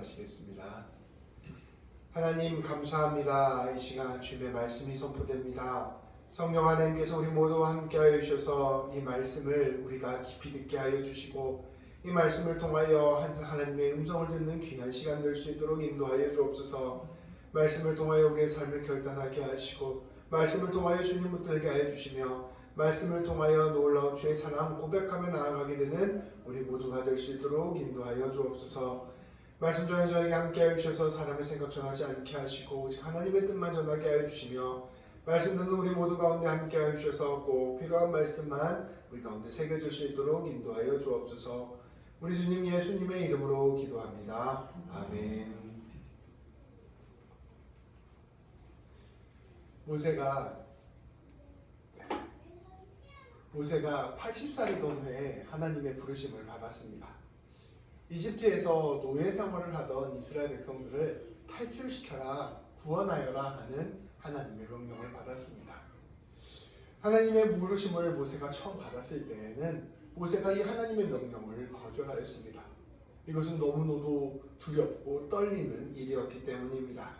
기도하시겠습니다. 하나님 감사합니다. 이 시간 주님의 말씀이 선포됩니다. 성령 하나님께서 우리 모두 함께하여 주셔서 이 말씀을 우리가 깊이 듣게 하여 주시고 이 말씀을 통하여 하나님의 음성을 듣는 귀한 시간 될 수 있도록 인도하여 주옵소서. 말씀을 통하여 우리의 삶을 결단하게 하시고 말씀을 통하여 주님 붙들게 하여 주시며 말씀을 통하여 놀라운 주의 사랑 고백하며 나아가게 되는 우리 모두가 될 수 있도록 인도하여 주옵소서. 말씀 전에 저에게 함께하여 주셔서 사람의 생각 전하지 않게 하시고 오직 하나님의 뜻만 전하게 하여 주시며 말씀 듣는 우리 모두 가운데 함께하여 주셔서 꼭 필요한 말씀만 우리 가운데 새겨질 수 있도록 인도하여 주옵소서. 우리 주님 예수님의 이름으로 기도합니다. 아멘. 모세가 80살이 된 후에 하나님의 부르심을 받았습니다. 이집트에서 노예 생활을 하던 이스라엘 백성들을 탈출시켜라, 구원하여라 하는 하나님의 명령을 받았습니다. 하나님의 부르심을 모세가 처음 받았을 때에는 모세가 이 하나님의 명령을 거절하였습니다. 이것은 너무나도 두렵고 떨리는 일이었기 때문입니다.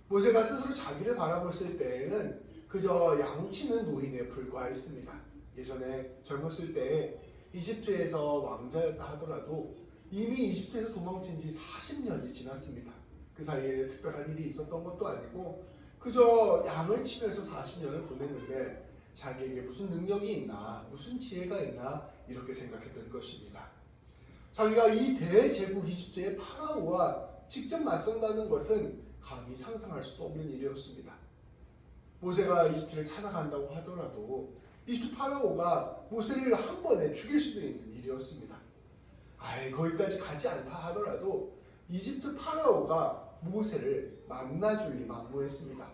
모세가 스스로 자기를 바라봤을 때에는 그저 양치는 노인에 불과했습니다. 예전에 젊었을 때에 이집트에서 왕자였다 하더라도 이미 이집트에서 도망친 지 40년이 지났습니다. 그 사이에 특별한 일이 있었던 것도 아니고 그저 양을 치면서 40년을 보냈는데 자기에게 무슨 능력이 있나, 무슨 지혜가 있나 이렇게 생각했던 것입니다. 자기가 이 대제국 이집트의 파라오와 직접 맞선다는 것은 감히 상상할 수도 없는 일이었습니다. 모세가 이집트를 찾아간다고 하더라도 이집트 파라오가 모세를 한 번에 죽일 수도 있는 일이었습니다. 거기까지 가지 않다 하더라도 이집트 파라오가 모세를 만나주리 만무했습니다.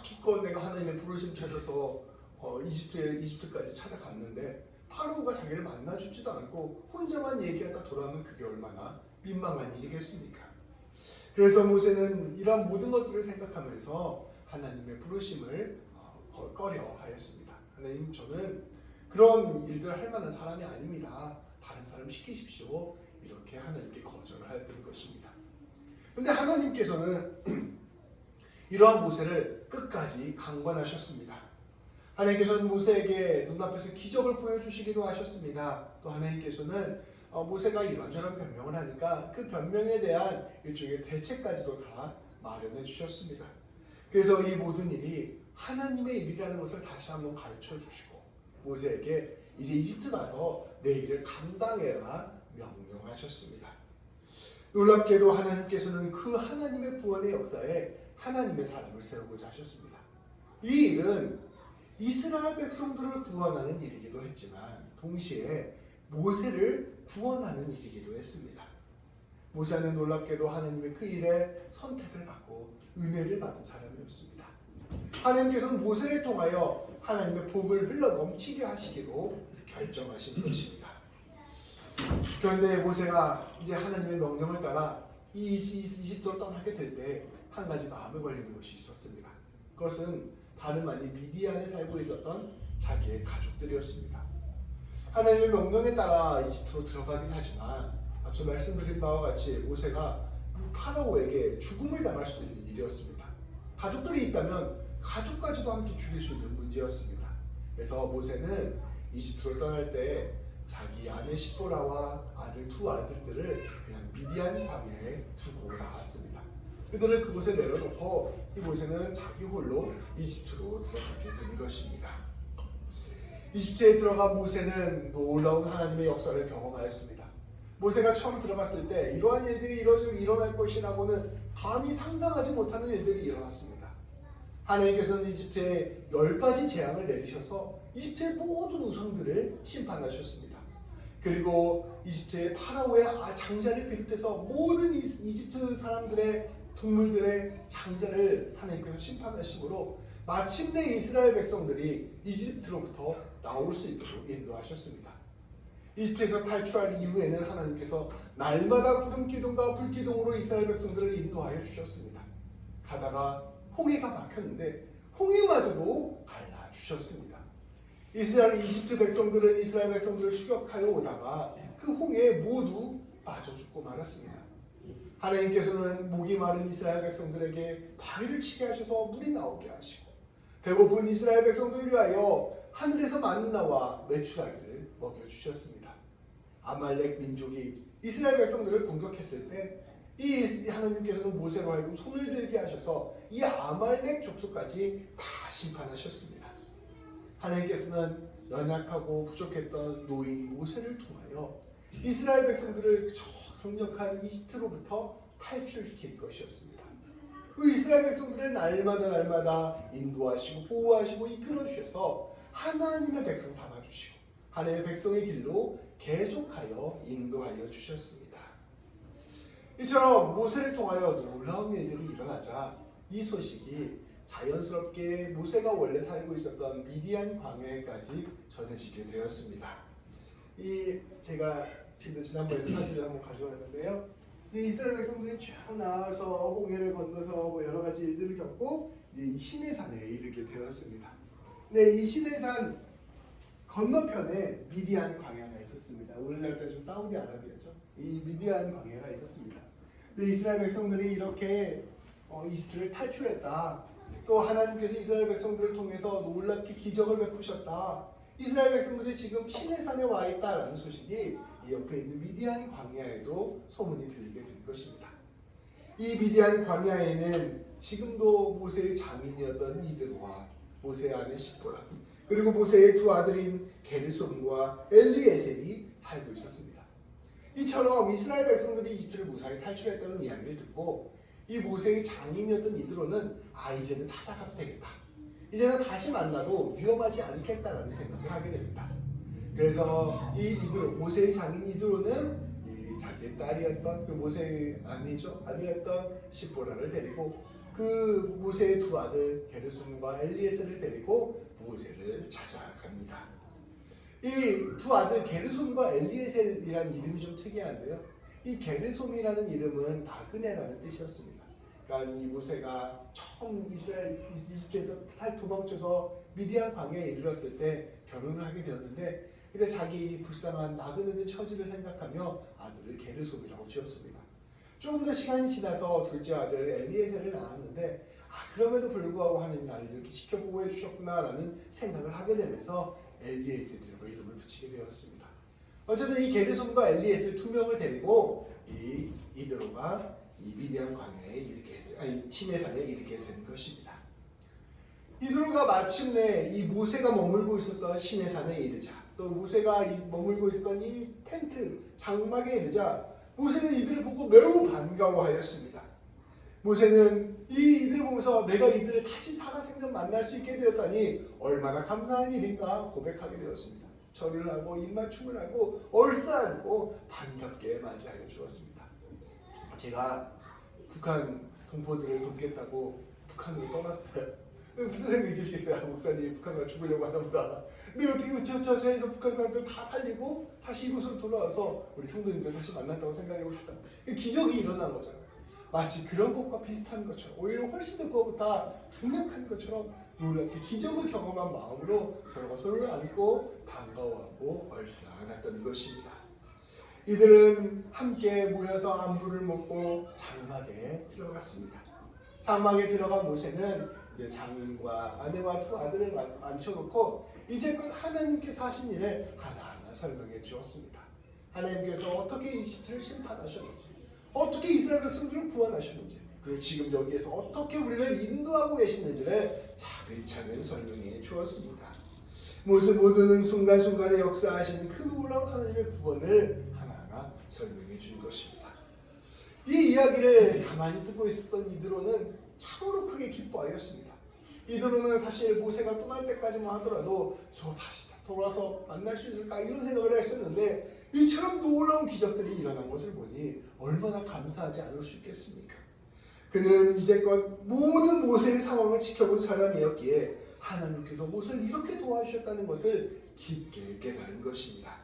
기껏 내가 하나님의 부르심 찾아서 이집트까지 찾아갔는데 파라오가 자기를 만나주지도 않고 혼자만 얘기하다 돌아오면 그게 얼마나 민망한 일이겠습니까? 그래서 모세는 이러한 모든 것들을 생각하면서 하나님의 부르심을 꺼려하였습니다. 하나님, 저는 그런 일들을 할 만한 사람이 아닙니다. 다른 사람 시키십시오. 이렇게 하나님께 거절을 하였던 것입니다. 그런데 하나님께서는 이러한 모세를 끝까지 강권하셨습니다. 하나님께서는 모세에게 눈앞에서 기적을 보여주시기도 하셨습니다. 또 하나님께서는 모세가 이런저런 변명을 하니까 그 변명에 대한 일종의 대책까지도 다 마련해 주셨습니다. 그래서 이 모든 일이 하나님의 일이라는 것을 다시 한번 가르쳐 주시고 모세에게 이제 이집트 가서 내 일을 감당해라 명령하셨습니다. 놀랍게도 하나님께서는 그 하나님의 구원의 역사에 하나님의 사람을 세우고자 하셨습니다. 이 일은 이스라엘 백성들을 구원하는 일이기도 했지만 동시에 모세를 구원하는 일이기도 했습니다. 모세는 놀랍게도 하나님의 그 일에 선택을 받고 은혜를 받은 사람이었습니다. 하나님께서는 모세를 통하여 하나님의 복을 흘러 넘치게 하시기로 결정하신 것입니다. 그런데 모세가 이제 하나님의 명령을 따라 이 이집트로 떠나게 될 때 한 가지 마음에 걸리는 것이 있었습니다. 그것은 다름 아닌 미디안에 살고 있었던 자기의 가족들이었습니다. 하나님의 명령에 따라 이집트로 들어가긴 하지만 앞서 말씀드린 바와 같이 모세가 파라오에게 죽음을 당할 수도 있는 일이었습니다. 가족들이 있다면 가족까지도 함께 죽일 수 있는 문제였습니다. 그래서 모세는 이집트로 떠날 때 자기 아내 시보라와 두 아들들을 그냥 미디안 광야에 두고 나왔습니다. 그들을 그곳에 내려놓고 이 모세는 자기 홀로 이집트로 들어가게 된 것입니다. 이집트에 들어간 모세는 놀라운 하나님의 역사를 경험하였습니다. 모세가 처음 들어갔을 때 이러한 일들이 일어날 것이라고는 감히 상상하지 못하는 일들이 일어났습니다. 하나님께서는 이집트에 10가지 재앙을 내리셔서 이집트의 모든 우상들을 심판하셨습니다. 그리고 이집트의 파라오의 장자를 비롯해서 모든 이집트 사람들의 동물들의 장자를 하나님께서 심판하심으로 마침내 이스라엘 백성들이 이집트로부터 나올 수 있도록 인도하셨습니다. 이집트에서 탈출할 이후에는 하나님께서 날마다 구름 기둥과 불 기둥으로 이스라엘 백성들을 인도하여 주셨습니다. 가다가 홍해가 막혔는데 홍해마저도 갈라주셨습니다. 이집트 백성들은 이스라엘 백성들을 추격하여 오다가 그 홍해에 모두 빠져 죽고 말았습니다. 하나님께서는 목이 마른 이스라엘 백성들에게 바위를 치게 하셔서 물이 나오게 하시고 배고픈 이스라엘 백성들을 위하여 하늘에서 만나와 메추라기를 먹여주셨습니다. 아말렉 민족이 이스라엘 백성들을 공격했을 때 이 하나님께서는 모세로 하여금 손을 들게 하셔서 이 아말렉 족속까지 다 심판하셨습니다. 하나님께서는 연약하고 부족했던 노인 모세를 통하여 이스라엘 백성들을 저 강력한 이집트로부터 탈출시킬 것이었습니다. 그 이스라엘 백성들을 날마다 인도하시고 보호하시고 이끌어 주셔서 하나님의 백성 삼아주시고 하나님의 백성의 길로 계속하여 인도하여 주셨습니다. 이처럼 모세를 통하여 놀라운 일들이 일어나자 이 소식이 자연스럽게 모세가 원래 살고 있었던 미디안 광야에까지 전해지게 되었습니다. 제가 지난번에 사진을 한번 가져왔는데요. 이스라엘 백성들이 쭉 나와서 홍해를 건너서 여러 가지 일들을 겪고 이 시내산에 이르게 되었습니다. 네, 이 시내산 건너편에 미디안 광야가 있었습니다. 오늘날 따지면 사우디아라비아죠. 이 미디안 광야가 있었습니다. 이스라엘 백성들이 이렇게 이집트를 탈출했다. 또 하나님께서 이스라엘 백성들을 통해서 놀랍게 기적을 베푸셨다. 이스라엘 백성들이 지금 시내산에 와 있다라는 소식이 이 옆에 있는 미디안 광야에도 소문이 들리게 된 것입니다. 이 미디안 광야에는 지금도 모세의 장인이었던 이드로와 모세의 아내 십보라 그리고 모세의 두 아들인 게르솜과 엘리에셀이 살고 있었습니다. 이처럼 이스라엘 백성들이 이집트를 무사히 탈출했다는 이야기를 듣고 이 모세의 장인이었던 이드로는 이제는 찾아가도 되겠다. 이제는 다시 만나도 위험하지 않겠다라는 생각을 하게 됩니다. 그래서 이 이드로, 모세의 장인 이드로는 자기의 딸이었던 그 모세의 아내였던 십보라를 데리고 그 모세의 두 아들 게르솜과 엘리에셀을 데리고 모세를 찾아갑니다. 이 두 아들 게르솜과 엘리에셀이라는 이름이 좀 특이한데요. 이 게르솜이라는 이름은 나그네라는 뜻이었습니다. 그러니까 이 모세가 처음 이집트에서 도망쳐서 미디안 광야에 이르렀을 때 결혼을 하게 되었는데 근데 자기 불쌍한 나그네의 처지를 생각하며 아들을 게르솜이라고 지었습니다. 조금 더 시간이 지나서 둘째 아들 엘리에셀을 낳았는데 그럼에도 불구하고 하나님 나를 이렇게 지켜보고 해주셨구나라는 생각을 하게 되면서 엘리에셀이라고 이름을 붙이게 되었습니다. 어쨌든 이 게르솜과 엘리에셀 두 명을 데리고 이드로가 이 미디안 광야에 시내산에 이르게 된 것입니다. 이드로가 마침내 이 모세가 머물고 있었던 시내산에 이르자 또 모세가 머물고 있었던 이 텐트 장막에 이르자 모세는 이들을 보고 매우 반가워하였습니다. 모세는 이들을 보면서 내가 이들을 다시 살아생전 만날 수 있게 되었다니 얼마나 감사한 일인가 고백하게 되었습니다. 절을 하고 입맞춤을 하고 얼싸안고 반갑게 맞이하여 주었습니다. 제가 북한 동포들을 돕겠다고 북한으로 떠났어요. 무슨 생각이 드시겠어요? 목사님 북한 가 죽으려고 하나 보다. 근데 어떻게 우차차차해서 북한 사람들 다 살리고 다시 이곳으로 돌아와서 우리 성도님들 다시 만났다고 생각해 봅시다. 기적이 일어난 거잖아요. 마치 그런 것과 비슷한 것처럼 오히려 훨씬 더 그것보다 강력한 것처럼 놀랍게 기적을 경험한 마음으로 서로가 서로를 안고 반가워하고 얼싸안았던 것입니다. 이들은 함께 모여서 안부를 묻고 장막에 들어갔습니다. 장막에 들어간 모세는 이제 장인과 아내와 두 아들을 앉혀놓고 이제껏 하나님께서 하신 일을 하나하나 설명해 주었습니다. 하나님께서 어떻게 이집트를 심판하셨는지, 어떻게 이스라엘 백성들을 구원하셨는지, 그리고 지금 여기에서 어떻게 우리를 인도하고 계시는지를 차근차근 설명해 주었습니다. 모두는 순간순간에 역사하신 그 놀라운 하나님의 구원을 하나하나 설명해 준 것입니다. 이 이야기를 가만히 듣고 있었던 이드로는 참으로 크게 기뻐하였습니다. 이드로는 사실 모세가 떠날 때까지만 하더라도 저 다시 돌아서 만날 수 있을까 이런 생각을 했었는데 이처럼 놀라운 기적들이 일어난 것을 보니 얼마나 감사하지 않을 수 있겠습니까? 그는 이제껏 모든 모세의 상황을 지켜본 사람이었기에 하나님께서 모세를 이렇게 도와주셨다는 것을 깊게 깨달은 것입니다.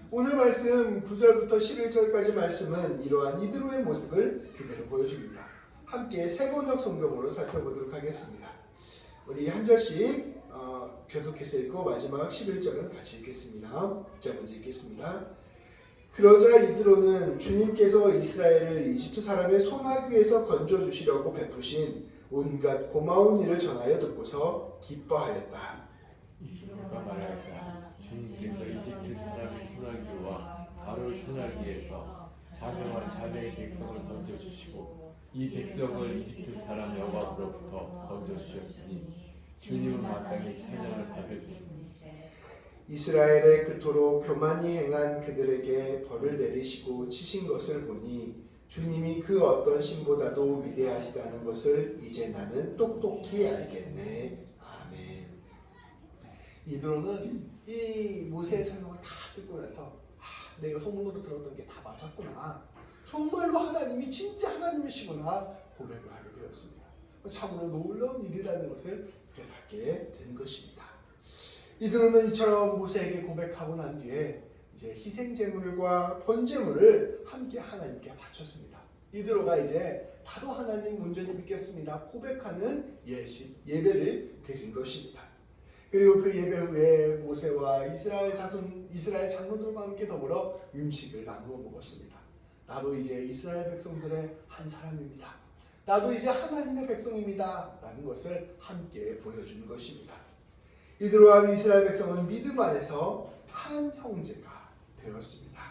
오늘 말씀 9절부터 11절까지 말씀은 이러한 이드로의 모습을 그대로 보여줍니다. 함께 세번역 성경으로 살펴보도록 하겠습니다. 우리 한 절씩 교독해서 읽고 마지막 11절은 같이 읽겠습니다. 제가 먼저 읽겠습니다. 그러자 이드로는 주님께서 이스라엘을 이집트 사람의 손아귀에서 건져주시려고 베푸신 온갖 고마운 일을 전하여 듣고서 기뻐하였다. 이드로가 말하였다. 주님께서 이집트 사람의 손아귀와 바로의 손아귀에서 자네와 자네의 백성을 건져주시고 이 백성을 이집트 사람 여호와로부터 건져주셨으니 주님은 마땅히 찬양을 받으시니 이스라엘의 그토록 교만히 행한 그들에게 벌을 내리시고 치신 것을 보니 주님이 그 어떤 신보다도 위대하시다는 것을 이제 나는 똑똑히 알겠네. 아멘. 이드로는 이 모세의 설명을 다 듣고 나서 내가 소문으로 들었던 게 다 맞았구나. 정말로 하나님이 진짜 하나님이시구나 고백을 하게 되었습니다. 참으로 놀라운 일이라는 것을 깨닫게 된 것입니다. 이드로는 이처럼 모세에게 고백하고 난 뒤에 이제 희생제물과 번제물을 함께 하나님께 바쳤습니다. 이드로가 이제 나도 하나님 온전히 믿겠습니다 고백하는 예배를 드린 것입니다. 그리고 그 예배 후에 모세와 이스라엘 장로들과 함께 더불어 음식을 나누어 먹었습니다. 나도 이제 이스라엘 백성들의 한 사람입니다. 나도 이제 하나님의 백성입니다 라는 것을 함께 보여준 것입니다. 이드로와 이스라엘 백성은 믿음 안에서 한 형제가 되었습니다.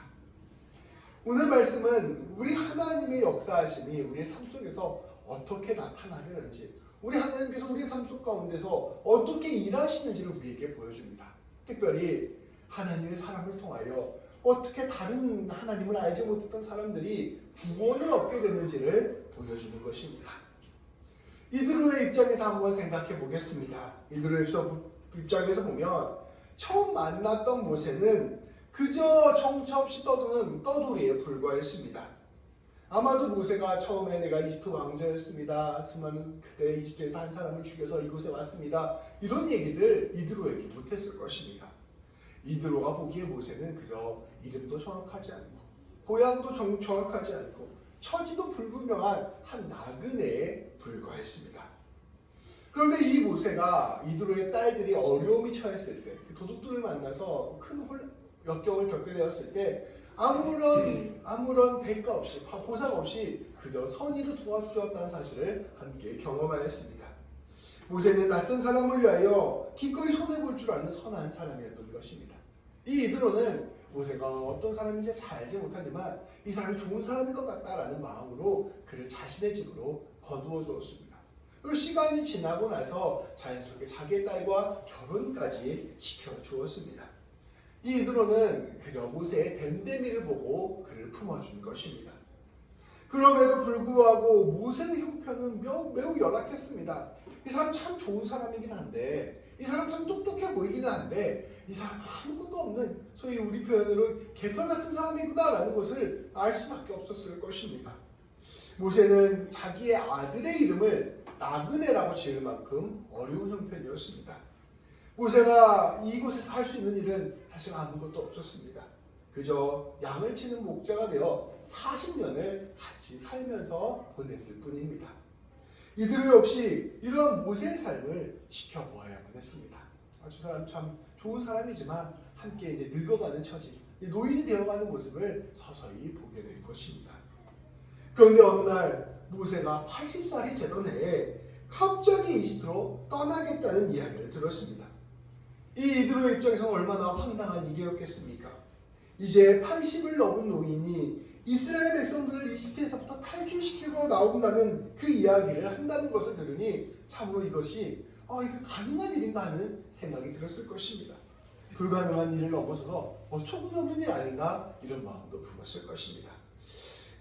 오늘 말씀은 우리 하나님의 역사하심이 우리의 삶 속에서 어떻게 나타나게 되는지, 우리 하나님께서 우리의 삶 속 가운데서 어떻게 일하시는지를 우리에게 보여줍니다. 특별히 하나님의 사람을 통하여 어떻게 다른 하나님을 알지 못했던 사람들이 구원을 얻게 되는지를 보여주는 것입니다. 이드로의 입장에서 한번 생각해 보겠습니다. 이드로의 입장에서 보면 처음 만났던 모세는 그저 정처 없이 떠도는 떠돌이에 불과했습니다. 아마도 모세가 처음에 내가 이집트 왕자였습니다. 그때 이집트에서 한 사람을 죽여서 이곳에 왔습니다. 이런 얘기들 이드로에게 못했을 것입니다. 이드로가 보기에 모세는 그저 이름도 정확하지 않고 고향도 정확하지 않고 처지도 불분명한 한 나그네에 불과했습니다. 그런데 이 모세가 이드로의 딸들이 어려움이 처했을 때, 그 도둑들을 만나서 큰 역경을 겪게 되었을 때 아무런 대가 없이 보상 없이 그저 선의로 도와주었다는 사실을 함께 경험하였습니다. 모세는 낯선 사람을 위하여 기꺼이 손해볼 줄 아는 선한 사람이었던 것입니다. 이 이드로는 모세가 어떤 사람인지 잘 알지 못하지만 이 사람이 좋은 사람일 것 같다라는 마음으로 그를 자신의 집으로 거두어 주었습니다. 그리고 시간이 지나고 나서 자연스럽게 자기의 딸과 결혼까지 시켜주었습니다. 이 이드로는 그저 모세의 됨됨이를 보고 그를 품어준 것입니다. 그럼에도 불구하고 모세의 형편은 매우 열악했습니다. 이 사람 참 좋은 사람이긴 한데, 이 사람 참 똑똑해 보이기는 한데, 이 사람 아무것도 없는 소위 우리 표현으로 개털 같은 사람이구나 라는 것을 알 수밖에 없었을 것입니다. 모세는 자기의 아들의 이름을 나그네라고 지을 만큼 어려운 형편이었습니다. 모세가 이곳에서 할 수 있는 일은 사실 아무것도 없었습니다. 그저 양을 치는 목자가 되어 40년을 같이 살면서 보냈을 뿐입니다. 이드로 역시 이런 모세의 삶을 지켜보아야만 했습니다. 저 사람 참 좋은 사람이지만 함께 이제 늙어가는 처지, 노인이 되어가는 모습을 서서히 보게 될 것입니다. 그런데 어느 날 모세가 80살이 되던 해에 갑자기 이집트로 떠나겠다는 이야기를 들었습니다. 이 이드로의 입장에서는 얼마나 황당한 일이었겠습니까? 이제 80을 넘은 노인이 이스라엘 백성들을 이집트에서부터 탈출시키고 나온다는 그 이야기를 한다는 것을 들으니 참으로 이것이 이게 가능한 일인가 하는 생각이 들었을 것입니다. 불가능한 일을 넘어서서 어처구니없는 일 아닌가 이런 마음도 품었을 것입니다.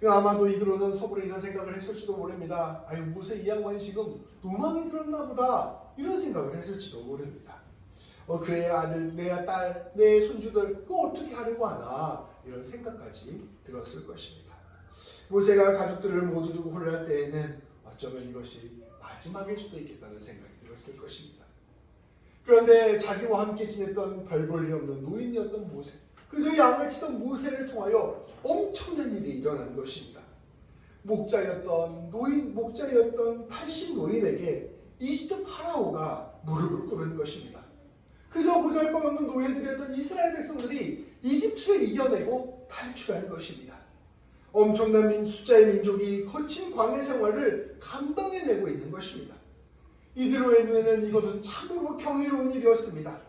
아마도 이드로는 속으로 이런 생각을 했을지도 모릅니다. 모세 이 양반이 지금 노망이 들었나 보다 이런 생각을 했을지도 모릅니다. 그의 아들, 내 딸, 내 손주들 그거 어떻게 하려고 하나 이런 생각까지 들었을 것입니다. 모세가 가족들을 모두 두고 홀로할 때에는 어쩌면 이것이 마지막일 수도 있겠다는 생각이 들었을 것입니다. 그런데 자기와 함께 지냈던 별 볼 일 없는 노인이었던 모세, 그저 양을 치던 모세를 통하여 엄청난 일이 일어난 것입니다. 목자였던 80 노인에게 이집트 파라오가 무릎을 꿇은 것입니다. 그저 보잘것없는 노예들이었던 이스라엘 백성들이 이집트를 이겨내고 탈출한 것입니다. 엄청난 숫자의 민족이 거친 광야 생활을 감당해내고 있는 것입니다. 이들의 눈에는 이것은 참으로 경이로운 일이었습니다.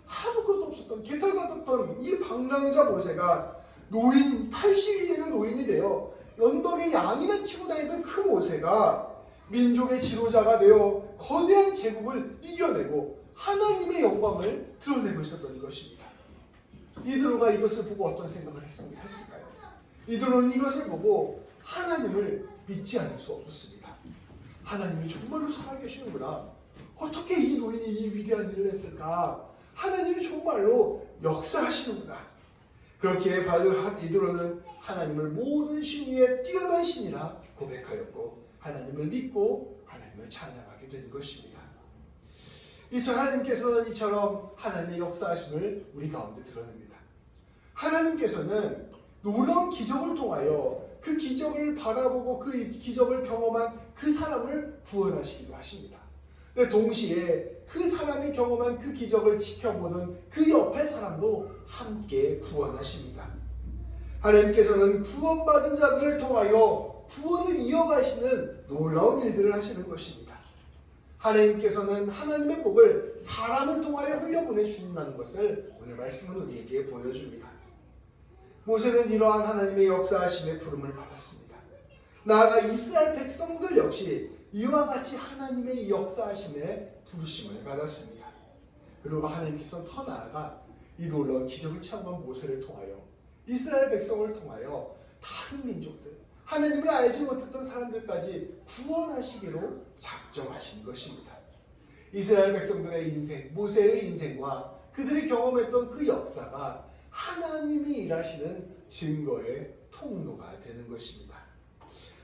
아무것도 없었던 개털 같았던 이 방랑자 모세가 노인 80이 되는 노인이 되어 언덕에 양이나 치고 다니던 그 모세가 민족의 지도자가 되어 거대한 제국을 이겨내고 하나님의 영광을 드러내고 있었던 것입니다. 이드로가 이것을 보고 어떤 생각을 했을까요? 이드로는 이것을 보고 하나님을 믿지 않을 수 없었습니다. 하나님이 정말로 살아계시는구나. 어떻게 이 노인이 이 위대한 일을 했을까? 하나님이 정말로 역사하시는구나. 그렇게 받은 이드로는 하나님을 모든 신 위에 뛰어난 신이라 고백하였고 하나님을 믿고 하나님을 찬양하게 된 것입니다. 하나님께서는 이처럼 하나님의 역사하심을 우리 가운데 드러냅니다. 하나님께서는 놀라운 기적을 통하여 그 기적을 바라보고 그 기적을 경험한 그 사람을 구원하시기도 하십니다. 근데 동시에 그 사람이 경험한 그 기적을 지켜보는 그 옆에 사람도 함께 구원하십니다. 하나님께서는 구원받은 자들을 통하여 구원을 이어가시는 놀라운 일들을 하시는 것입니다. 하나님께서는 하나님의 복을 사람을 통하여 흘려보내주신다는 것을 오늘 말씀은 우리에게 보여줍니다. 모세는 이러한 하나님의 역사하심의 부름을 받았습니다. 나아가 이스라엘 백성들 역시 이와 같이 하나님의 역사하심의 부르심을 받았습니다. 그리고 하나님께서는 더 나아가 이 놀라운 기적을 체험한 모세를 통하여 이스라엘 백성을 통하여 다른 민족들, 하나님을 알지 못했던 사람들까지 구원하시기로 작정하신 것입니다. 이스라엘 백성들의 인생, 모세의 인생과 그들이 경험했던 그 역사가 하나님이 일하시는 증거의 통로가 되는 것입니다.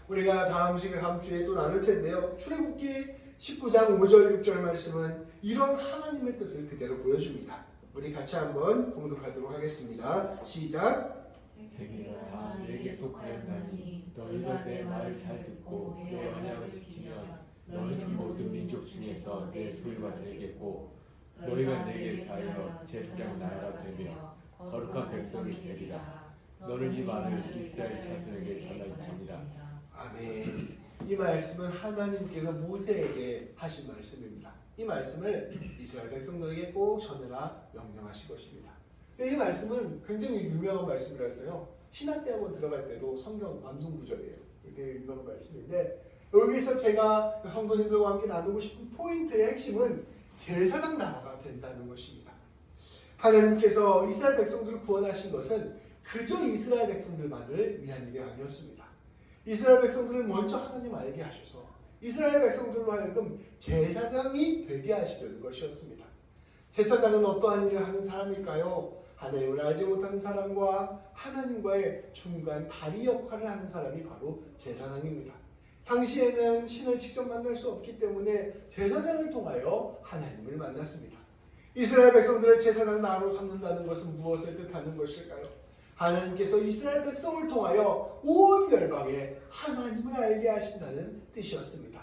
우리가 다음 주에 또 나눌 텐데요. 출애굽기 19장 5절 6절 말씀은 이런 하나님의 뜻을 그대로 보여줍니다. 우리 같이 한번 봉독하도록 하겠습니다. 시작. 세계가 다 내게 속하였나니 너희가 내 말을 잘 듣고 내 언약을 지키면 너희는 모든 민족 중에서 내 소유가 되겠고 너희가 내게 대하여 제사장 나라가 되며 거룩한 백성이 되리라. 너는 이 말을 이스라엘 자손에게 전할지니라. 아멘. 이 말씀은 하나님께서 모세에게 하신 말씀입니다. 이 말씀을 이스라엘 백성들에게 꼭 전해라 명령하신 것입니다. 이 말씀은 굉장히 유명한 말씀이라서요. 신학대학원 들어갈 때도 성경 완dung 구절이에요. 되게 유명한 말씀인데 여기서 제가 성도님들과 함께 나누고 싶은 포인트의 핵심은 제사장 나라가 된다는 것입니다. 하나님께서 이스라엘 백성들을 구원하신 것은 그저 이스라엘 백성들만을 위한 일이 아니었습니다. 이스라엘 백성들을 먼저 하나님 알게 하셔서 이스라엘 백성들로 하여금 제사장이 되게 하시려는 것이었습니다. 제사장은 어떠한 일을 하는 사람일까요? 하나님을 알지 못하는 사람과 하나님과의 중간 다리 역할을 하는 사람이 바로 제사장입니다. 당시에는 신을 직접 만날 수 없기 때문에 제사장을 통하여 하나님을 만났습니다. 이스라엘 백성들을 제사장 나라로 삼는다는 것은 무엇을 뜻하는 것일까요? 하나님께서 이스라엘 백성을 통하여 온 열방에 하나님을 알게 하신다는 뜻이었습니다.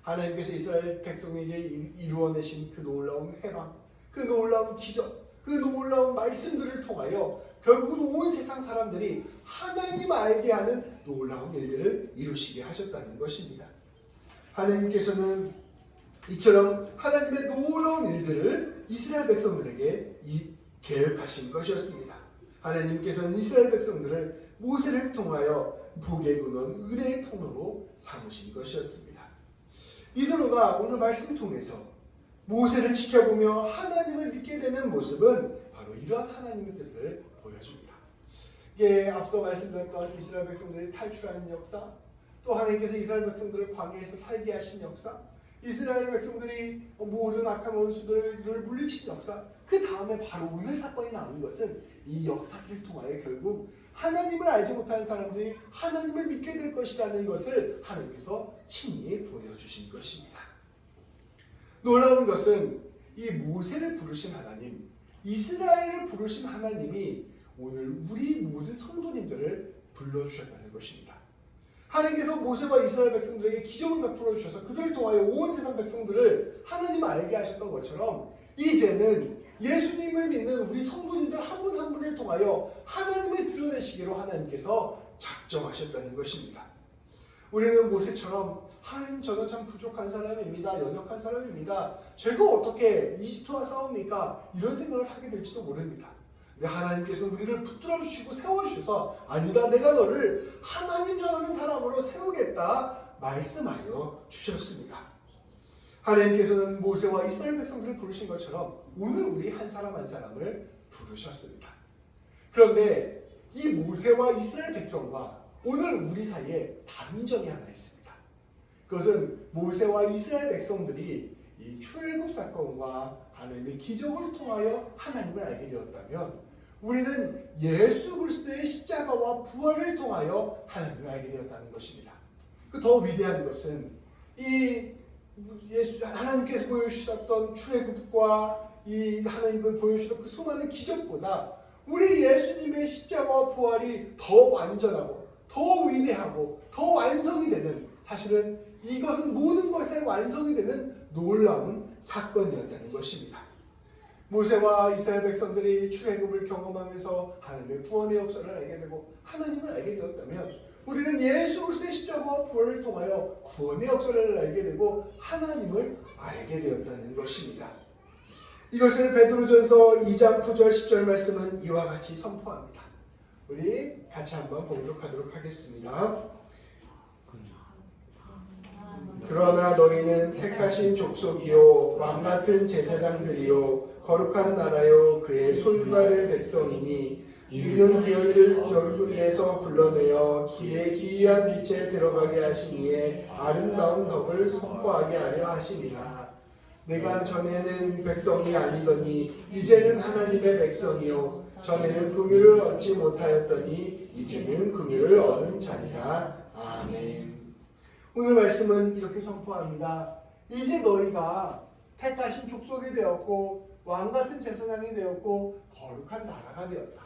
하나님께서 이스라엘 백성에게 이루어내신 그 놀라운 해방, 그 놀라운 기적, 그 놀라운 말씀들을 통하여 결국은 온 세상 사람들이 하나님 알게 하는 놀라운 일들을 이루시게 하셨다는 것입니다. 하나님께서는 이처럼 하나님의 놀라운 일들을 이스라엘 백성들에게 계획하신 것이었습니다. 하나님께서는 이스라엘 백성들을 모세를 통하여 복의 근원, 은혜의 통로로 삼으신 것이었습니다. 이드로가 오늘 말씀을 통해서 모세를 지켜보며 하나님을 믿게 되는 모습은 바로 이러한 하나님의 뜻을 보여줍니다. 이게 앞서 말씀드렸던 이스라엘 백성들이 탈출하는 역사, 또 하나님께서 이스라엘 백성들을 광야에서 살게 하신 역사, 이스라엘 백성들이 모든 악한 원수들을 물리친 역사, 그 다음에 바로 오늘 사건이 나오는 것은 이 역사들을 통하여 결국 하나님을 알지 못하는 사람들이 하나님을 믿게 될 것이라는 것을 하나님께서 친히 보여주신 것입니다. 놀라운 것은 이 모세를 부르신 하나님, 이스라엘을 부르신 하나님이 오늘 우리 모든 성도님들을 불러주셨다는 것입니다. 하나님께서 모세와 이스라엘 백성들에게 기적을 베풀어 주셔서 그들을 통하여 온 세상 백성들을 하나님 알게 하셨던 것처럼 이제는 예수님을 믿는 우리 성도님들 한 분 한 분을 통하여 하나님을 드러내시기로 하나님께서 작정하셨다는 것입니다. 우리는 모세처럼 하나님 저는 참 부족한 사람입니다. 연약한 사람입니다. 제가 어떻게 이집트와 싸웁니까? 이런 생각을 하게 될지도 모릅니다. 근데 하나님께서는 우리를 붙들어 주시고 세워주셔서 아니다 내가 너를 하나님 전하는 사람으로 세우겠다 말씀하여 주셨습니다. 하나님께서는 모세와 이스라엘 백성들을 부르신 것처럼 오늘 우리 한 사람 한 사람을 부르셨습니다. 그런데 이 모세와 이스라엘 백성과 오늘 우리 사이에 다른 점이 하나 있습니다. 그것은 모세와 이스라엘 백성들이 이 출애굽 사건과 하나님의 기적을 통하여 하나님을 알게 되었다면 우리는 예수 그리스도의 십자가와 부활을 통하여 하나님을 알게 되었다는 것입니다. 그 더 위대한 것은 이 하나님께서 보여주셨던 출애굽과 이 하나님을 보여주셨던 그 수많은 기적보다 우리 예수님의 십자가와 부활이 더 완전하고 더 위대하고 더 완성이 되는, 사실은 이것은 모든 것의 완성이 되는 놀라운 사건이었다는 것입니다. 모세와 이스라엘 백성들이 출애굽을 경험하면서 하나님의 구원의 역사를 알게 되고 하나님을 알게 되었다면 우리는 예수 그리스도의 십자가와 부활을 통하여 구원의 역사를 알게 되고 하나님을 알게 되었다는 것입니다. 이것을 베드로전서 2장 9절 10절 말씀은 이와 같이 선포합니다. 우리 같이 한번 봉독하도록 하겠습니다. 그러나 너희는 택하신 족속이요 왕같은 제사장들이요 거룩한 나라요 그의 소유가 될 백성이니 이는 기업을 여러 군데에서 불러내어 기의 기이한 빛에 들어가게 하시니에 아름다운 덕을 선포하게 하려 하심이라. 내가 전에는 백성이 아니더니 이제는 하나님의 백성이요 전에는 긍휼을 얻지 못하였더니 이제는 긍휼을 얻은 자니라. 아멘. 오늘 말씀은 이렇게 선포합니다. 이제 너희가 택하신 족속이 되었고 왕같은 제사장이 되었고 거룩한 나라가 되었다.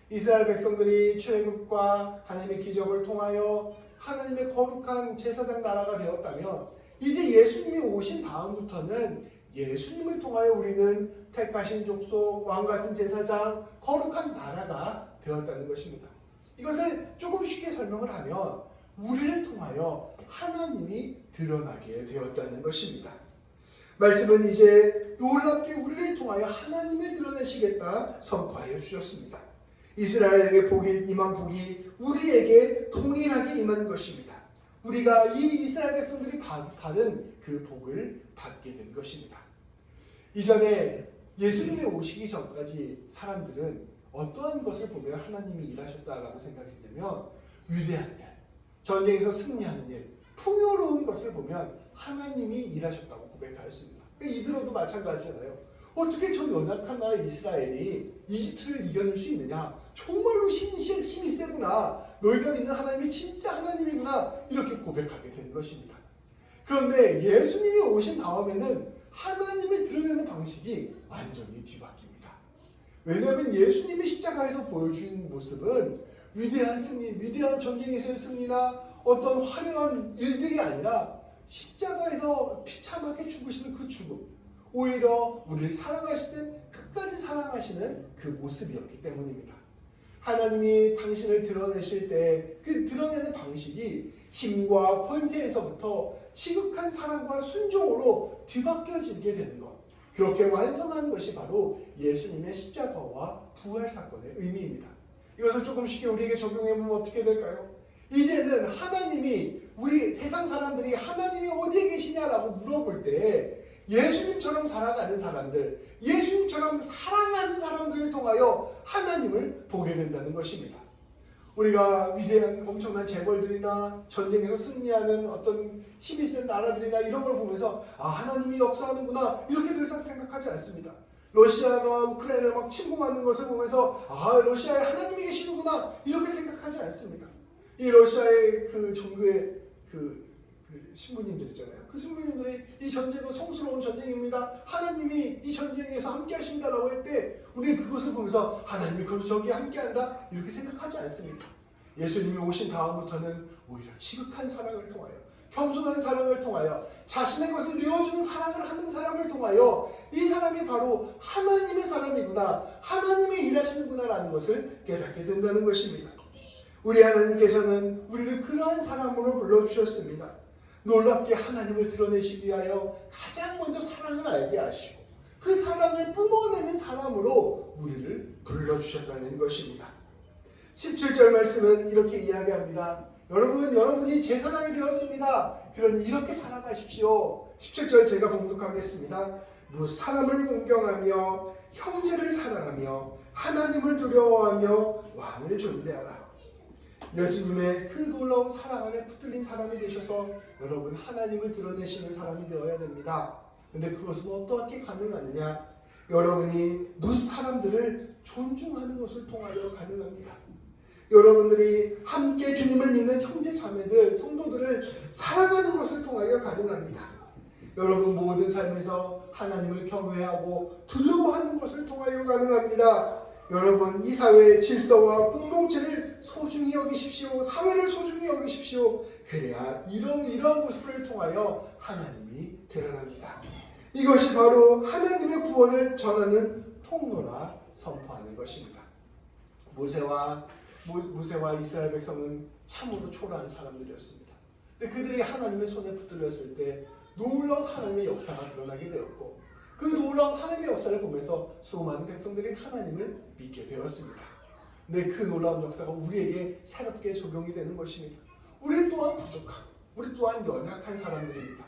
이스라엘 백성들이 출애굽과 하나님의 기적을 통하여 하나님의 거룩한 제사장 나라가 되었다면 이제 예수님이 오신 다음부터는 예수님을 통하여 우리는 택하신 족속, 왕같은 제사장, 거룩한 나라가 되었다는 것입니다. 이것을 조금 쉽게 설명을 하면 우리를 통하여 하나님이 드러나게 되었다는 것입니다. 말씀은 이제 놀랍게 우리를 통하여 하나님을 드러내시겠다 선포하여 주셨습니다. 이스라엘에게 임한 복이 우리에게 동일하게 임한 것입니다. 우리가 이 이스라엘 백성들이 받은 그 복을 받게 된 것입니다. 이전에 예수님이 오시기 전까지 사람들은 어떠한 것을 보면 하나님이 일하셨다라고 생각했냐면 위대한 일, 전쟁에서 승리하는 일, 풍요로운 것을 보면 하나님이 일하셨다고 고백하였습니다. 이들도 마찬가지잖아요. 어떻게 저 연약한 나라 이스라엘이 이집트를 이겨낼 수 있느냐? 정말로 힘이 세구나. 너희가 믿는 하나님이 진짜 하나님이구나. 이렇게 고백하게 된 것입니다. 그런데 예수님이 오신 다음에는 하나님을 드러내는 방식이 완전히 뒤바뀝니다. 왜냐하면 예수님이 십자가에서 보여준 모습은 위대한 승리, 위대한 전쟁에서의 승리나 어떤 화려한 일들이 아니라 십자가에서 비참하게 죽으시는 그 죽음, 오히려 우리를 사랑하시는, 끝까지 사랑하시는 그 모습이었기 때문입니다. 하나님이 당신을 드러내실 때 그 드러내는 방식이 힘과 권세에서부터 지극한 사랑과 순종으로 뒤바뀌어지게 되는 것, 그렇게 완성한 것이 바로 예수님의 십자가와 부활 사건의 의미입니다. 이것을 조금 쉽게 우리에게 적용해보면 어떻게 될까요? 이제는 하나님이, 우리 세상 사람들이 하나님이 어디에 계시냐라고 물어볼 때 예수님처럼 살아가는 사람들, 예수님처럼 사랑하는 사람들을 통하여 하나님을 보게 된다는 것입니다. 우리가 위대한 엄청난 재벌들이나 전쟁에서 승리하는 어떤 힘이 센 나라들이나 이런 걸 보면서 하나님이 역사하는구나 이렇게 더 이상 생각하지 않습니다. 러시아가 우크라이나를 막 침공하는 것을 보면서 러시아에 하나님이 계시는구나 이렇게 생각하지 않습니다. 이 러시아의 그 정부의 그 신부님들 있잖아요. 그 신부님들이 이 전쟁은 성스러운 전쟁입니다. 하나님이 이 전쟁에서 함께 하신다라고 할 때 우리는 그것을 보면서 하나님이 저기에 함께 한다 이렇게 생각하지 않습니다. 예수님이 오신 다음부터는 오히려 지극한 사랑을 통하여 겸손한 사랑을 통하여 자신의 것을 내어주는 사랑을 하는 사람을 통하여 이 사람이 바로 하나님의 사람이구나, 하나님의 일하시는구나라는 것을 깨닫게 된다는 것입니다. 우리 하나님께서는 우리를 그러한 사람으로 불러주셨습니다. 놀랍게 하나님을 드러내시기 위하여 가장 먼저 사랑을 알게 하시고 그 사랑을 뿜어내는 사람으로 우리를 불러주셨다는 것입니다. 17절 말씀은 이렇게 이야기합니다. 여러분이 제사장이 되었습니다. 그러니 이렇게 살아가십시오. 17절 제가 봉독하겠습니다. 사람을 공경하며 형제를 사랑하며 하나님을 두려워하며 왕을 존대하라. 예수님의 그 놀라운 사랑 안에 붙들린 사람이 되셔서 여러분 하나님을 드러내시는 사람이 되어야 됩니다. 근데 그것은 어떻게 가능하느냐? 여러분이 사람들을 존중하는 것을 통하여 가능합니다. 여러분들이 함께 주님을 믿는 형제 자매들, 성도들을 사랑하는 것을 통하여 가능합니다. 여러분 모든 삶에서 하나님을 경외하고 두려워하는 것을 통하여 가능합니다. 여러분 이 사회의 질서와 공동체를 소중히 여기십시오. 사회를 소중히 여기십시오. 그래야 이런 모습을 통하여 하나님이 드러납니다. 이것이 바로 하나님의 구원을 전하는 통로라 선포하는 것입니다. 모세와 이스라엘 백성은 참으로 초라한 사람들이었습니다. 근데 그들이 하나님의 손에 붙들렸을 때 놀라운 하나님의 역사가 드러나게 되었고 그 놀라운 하나님의 역사를 보면서 수많은 백성들이 하나님을 믿게 되었습니다. 근데 그 놀라운 역사가 우리에게 새롭게 적용이 되는 것입니다. 우리 또한 부족하고 우리 또한 연약한 사람들입니다.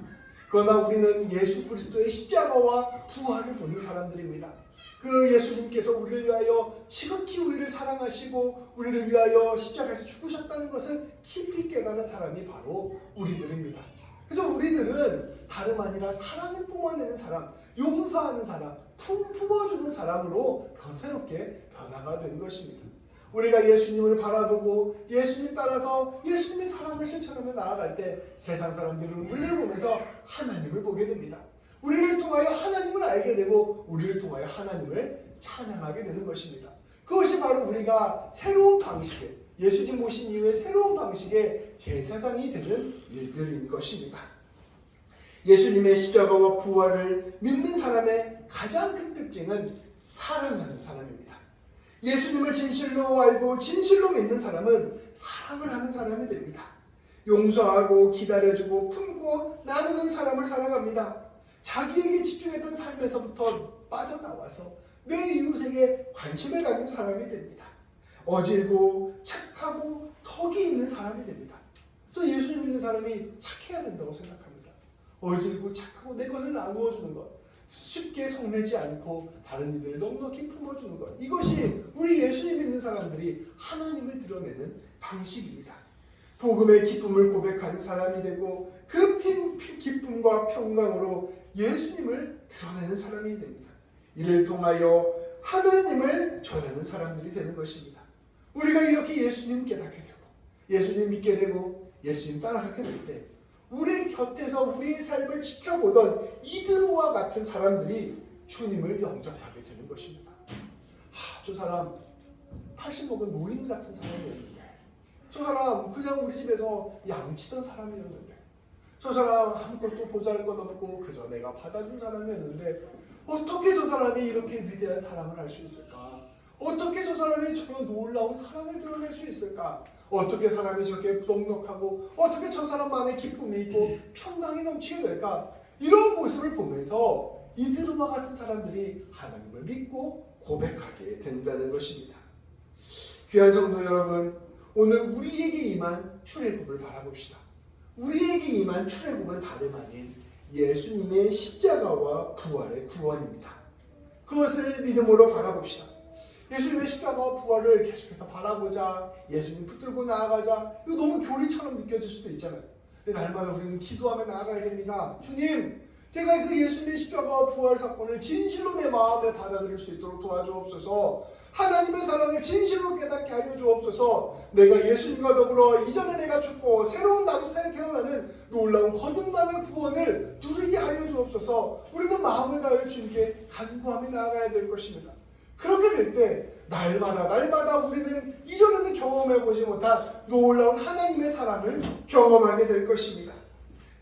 그러나 우리는 예수 그리스도의 십자가와 부활을 보는 사람들입니다. 그 예수님께서 우리를 위하여 지극히 우리를 사랑하시고 우리를 위하여 십자가에서 죽으셨다는 것을 깊이 깨닫는 사람이 바로 우리들입니다. 그래서 우리들은 다름 아니라 사랑을 뿜어내는 사람, 용서하는 사람, 품어주는 사람으로 새롭게 변화가 된 것입니다. 우리가 예수님을 바라보고 예수님 따라서 예수님의 사랑을 실천하며 나아갈 때 세상 사람들은 우리를 보면서 하나님을 보게 됩니다. 우리를 통하여 하나님을 알게 되고 우리를 통하여 하나님을 찬양하게 되는 것입니다. 그것이 바로 우리가 새로운 방식의 예수님 모신 이후에 새로운 방식의 제사장이 되는 일들인 것입니다. 예수님의 십자가와 부활을 믿는 사람의 가장 큰 특징은 사랑하는 사람입니다. 예수님을 진실로 알고 진실로 믿는 사람은 사랑을 하는 사람이 됩니다. 용서하고 기다려주고 품고 나누는 사람을 사랑합니다. 자기에게 집중했던 삶에서부터 빠져나와서 내 이웃에게 관심을 갖는 사람이 됩니다. 어질고 착하고 덕이 있는 사람이 됩니다. 저는 예수님 믿는 사람이 착해야 된다고 생각합니다. 어질고 착하고 내 것을 나누어 주는 것, 쉽게 성내지 않고 다른 이들을 넉넉히 품어주는 것, 이것이 우리 예수님 믿는 사람들이 하나님을 드러내는 방식입니다. 복음의 기쁨을 고백하는 사람이 되고 그 기쁨과 평강으로 예수님을 드러내는 사람이 됩니다. 이를 통하여 하나님을 전하는 사람들이 되는 것입니다. 우리가 이렇게 예수님 깨닫게 되고 예수님 믿게 되고 예수님 따라가게 될 때 우리 곁에서 우리의 삶을 지켜보던 이드로와 같은 사람들이 주님을 영접하게 되는 것입니다. 저 사람 80 먹은 노인 같은 사람이었는데, 저 사람 그냥 우리 집에서 양치던 사람이었는데, 저 사람 아무것도 보잘것 없고 그저 내가 받아준 사람이었는데 어떻게 저 사람이 이렇게 위대한 사랑을 할 수 있을까? 어떻게 저 사람이 저런 놀라운 사랑을 드러낼 수 있을까? 어떻게 사람이 저렇게 넉넉하고 어떻게 저 사람만의 기쁨이 있고 평강이 넘치게 될까? 이런 모습을 보면서 이드로와 같은 사람들이 하나님을 믿고 고백하게 된다는 것입니다. 귀한 성도 여러분, 오늘 우리에게 임한 출애굽을 바라봅시다. 우리에게 임한 출애굽은 다름 아닌 예수님의 십자가와 부활의 구원입니다. 그것을 믿음으로 바라봅시다. 예수님의 십자가와 부활을 계속해서 바라보자, 예수님 붙들고 나아가자, 이거 너무 교리처럼 느껴질 수도 있잖아요. 근데 날마다 우리는 기도하며 나아가야 됩니다. 주님, 제가 그 예수님의 십자가와 부활 사건을 진실로 내 마음에 받아들일 수 있도록 도와주옵소서. 하나님의 사랑을 진실로 깨닫게 하여 주옵소서. 내가 예수님과 더불어 이전에 내가 죽고 새로운 나로 새 태어나는 놀라운 거듭남의 구원을 누리게 하여 주옵소서. 우리는 마음을 다하여 주님께 간구하며 나아가야 될 것입니다. 그렇게 될 때 날마다 우리는 이전에는 경험해보지 못한 놀라운 하나님의 사랑을 경험하게 될 것입니다.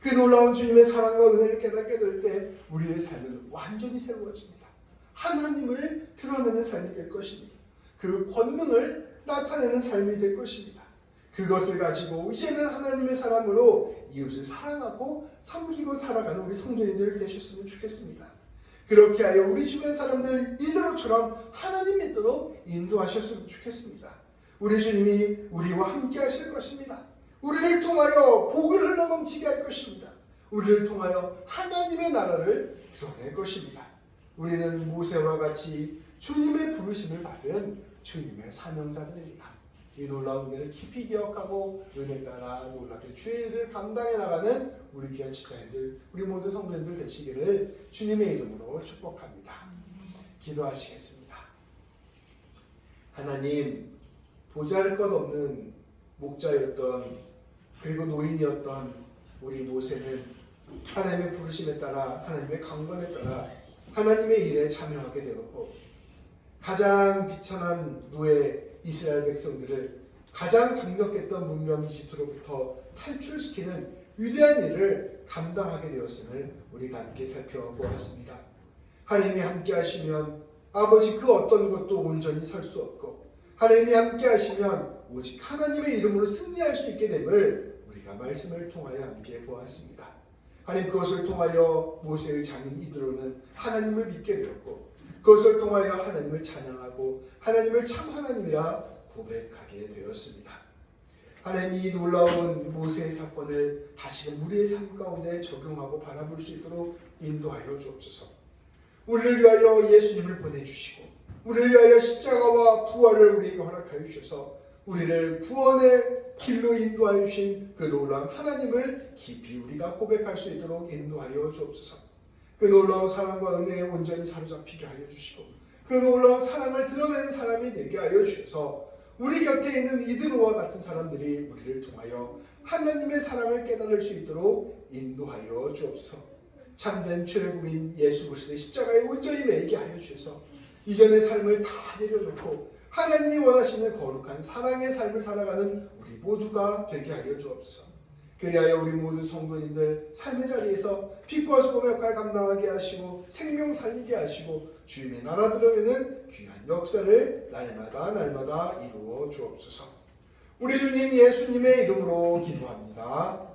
그 놀라운 주님의 사랑과 은혜를 깨닫게 될 때 우리의 삶은 완전히 새로워집니다. 하나님을 드러내는 삶이 될 것입니다. 그 권능을 나타내는 삶이 될 것입니다. 그것을 가지고 이제는 하나님의 사람으로 이웃을 사랑하고 섬기고 살아가는 우리 성도님들 되셨으면 좋겠습니다. 그렇게 하여 우리 주변 사람들 이대로처럼 하나님 믿도록 인도하셨으면 좋겠습니다. 우리 주님이 우리와 함께 하실 것입니다. 우리를 통하여 복을 흘러넘치게 할 것입니다. 우리를 통하여 하나님의 나라를 드러낼 것입니다. 우리는 모세와 같이 주님의 부르심을 받은 주님의 사명자들입니다. 이 놀라운 은혜를 깊이 기억하고 은혜 따라 놀랍게 주의 일을 감당해 나가는 우리 귀한 집사님들, 우리 모든 성도님들 되시기를 주님의 이름으로 축복합니다. 기도하시겠습니다. 하나님, 보잘것없는 목자였던 그리고 노인이었던 우리 모세는 하나님의 부르심에 따라 하나님의 강권에 따라 하나님의 일에 참여하게 되었고 가장 비천한 노예 이스라엘 백성들을 가장 강력했던 문명 이집트로부터 탈출시키는 위대한 일을 감당하게 되었음을 우리가 함께 살펴보았습니다. 하나님이 함께 하시면 아버지 그 어떤 것도 온전히 설 수 없고 하나님이 함께 하시면 오직 하나님의 이름으로 승리할 수 있게 됨을 우리가 말씀을 통하여 함께 보았습니다. 하나님 그것을 통하여 모세의 장인 이드로는 하나님을 믿게 되었고 그것을 통하여 하나님을 찬양하고 하나님을 참 하나님이라 고백하게 되었습니다. 하나님 이 놀라운 모세의 사건을 다시금 우리의 삶 가운데 적용하고 바라볼 수 있도록 인도하여 주옵소서. 우리를 위하여 예수님을 보내주시고 우리를 위하여 십자가와 부활을 우리에게 허락하여 주셔서 우리를 구원의 길로 인도하여 주신 그 놀라운 하나님을 깊이 우리가 고백할 수 있도록 인도하여 주옵소서. 그 놀라운 사랑과 은혜에 온전히 사로잡히게 하여 주시고 그 놀라운 사랑을 드러내는 사람이 되게 하여 주셔서 우리 곁에 있는 이드로와 같은 사람들이 우리를 통하여 하나님의 사랑을 깨달을 수 있도록 인도하여 주옵소서. 참된 출애굽인 예수 그리스도의 십자가에 온전히 매이게 하여 주셔서 이전의 삶을 다 내려놓고 하나님이 원하시는 거룩한 사랑의 삶을 살아가는 우리 모두가 되게 하여 주옵소서. 그리하여 우리 모든 성도님들 삶의 자리에서 빛과 소금의 역할 감당하게 하시고 생명 살리게 하시고 주님의 나라 드러내는 귀한 역사를 날마다 이루어 주옵소서. 우리 주님 예수님의 이름으로 기도합니다.